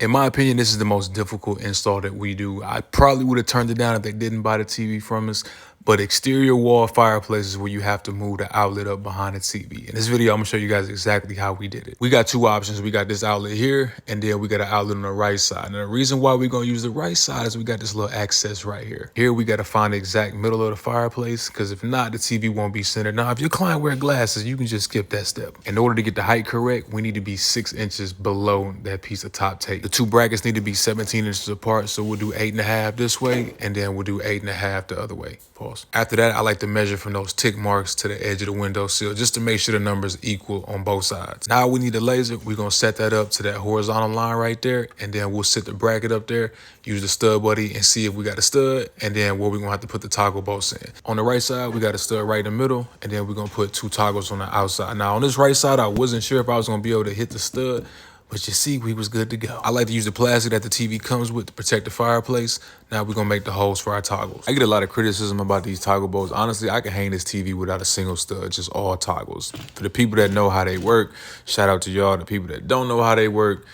In my opinion, this is the most difficult install that we do. I probably would have turned it down if they didn't buy the TV from us. But exterior wall fireplace is where you have to move the outlet up behind the TV. In this video, I'm gonna show you guys exactly how we did it. We got two options. We got this outlet here, and then we got an outlet on the right side. And the reason why we're gonna use the right side is we got this little access right here. Here, we gotta find the exact middle of the fireplace, because if not, the TV won't be centered. Now, if your client wear glasses, you can just skip that step. In order to get the height correct, we need to be 6 inches below that piece of top tape. The two brackets need to be 17 inches apart, so we'll do 8.5 this way, and then we'll do 8.5 the other way. Pause. After that, I like to measure from those tick marks to the edge of the window sill just to make sure the numbers equal on both sides. Now we need the laser. We're gonna set that up to that horizontal line right there, and then we'll set the bracket up there, use the stud buddy, and see if we got a stud, and then where we're gonna have to put the toggle bolts in. On the right side, we got a stud right in the middle, and then we're gonna put 2 toggles on the outside. Now on this right side, I wasn't sure if I was gonna be able to hit the stud, but you see, we was good to go. I like to use the plastic that the TV comes with to protect the fireplace. Now we're gonna make the holes for our toggles. I get a lot of criticism about these toggle bolts. Honestly, I can hang this TV without a single stud, just all toggles. For the people that know how they work, shout out to y'all. The people that don't know how they work,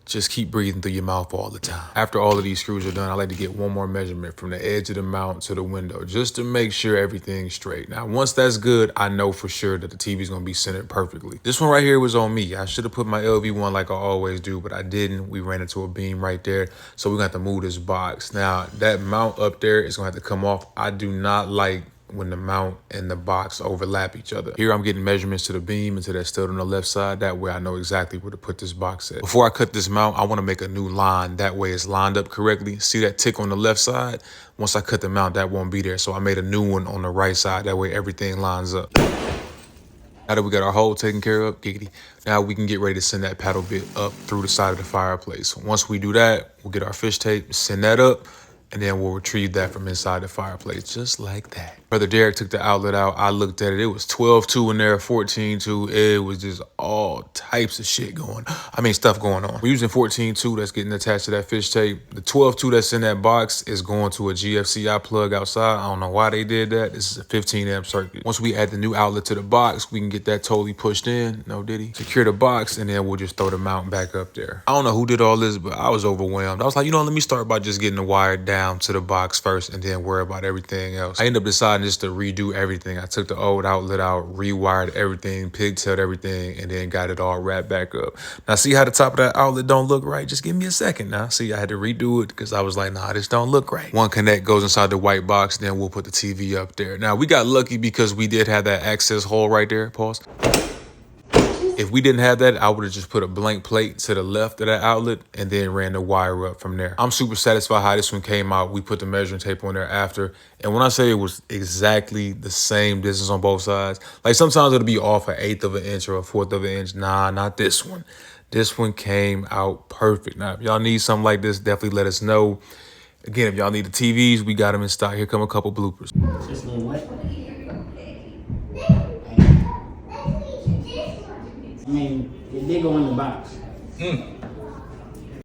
just keep breathing through your mouth all the time. After all of these screws are done, I like to get one more measurement from the edge of the mount to the window, just to make sure everything's straight. Now, once that's good, I know for sure that the TV's gonna be centered perfectly. This one right here was on me. I should have put my LV1 like I always do, but I didn't. We ran into a beam right there, so we're gonna have to move this box. Now, that mount up there is gonna have to come off. I do not like when the mount and the box overlap each other. Here I'm getting measurements to the beam and to that stud on the left side. That way I know exactly where to put this box at. Before I cut this mount, I want to make a new line. That way it's lined up correctly. See that tick on the left side? Once I cut the mount, that won't be there. So I made a new one on the right side. That way everything lines up. Now that we got our hole taken care of, giggity, now we can get ready to send that paddle bit up through the side of the fireplace. Once we do that, we'll get our fish tape, send that up, and then we'll retrieve that from inside the fireplace, just like that. Brother Derek took the outlet out. I looked at it. It was 12-2 in there, 14-2. It was just all types of shit stuff going on. We're using 14-2 that's getting attached to that fish tape. The 12-2 that's in that box is going to a GFCI plug outside. I don't know why they did that. This is a 15 amp circuit. Once we add the new outlet to the box, we can get that totally pushed in. No diddy. Secure the box, and then we'll just throw the mount back up there. I don't know who did all this, but I was overwhelmed. I was like, let me start by just getting the wire down to the box first and then worry about everything else. I ended up deciding just to redo everything. I took the old outlet out, rewired everything, pigtailed everything, and then got it all wrapped back up. Now see how the top of that outlet don't look right? Just give me a second now. See, I had to redo it because I was like, nah, this don't look right. One connect goes inside the white box, then we'll put the TV up there. Now we got lucky because we did have that access hole right there. Pause. If we didn't have that, I would have just put a blank plate to the left of that outlet and then ran the wire up from there. I'm super satisfied how this one came out. We put the measuring tape on there after. And when I say it was exactly the same distance on both sides, like sometimes it'll be off 1/8 of an inch or 1/4 of an inch. Nah, not this one. This one came out perfect. Now, if y'all need something like this, definitely let us know. Again, if y'all need the TVs, we got them in stock. Here come a couple bloopers. This little what? I mean, it did go in the box.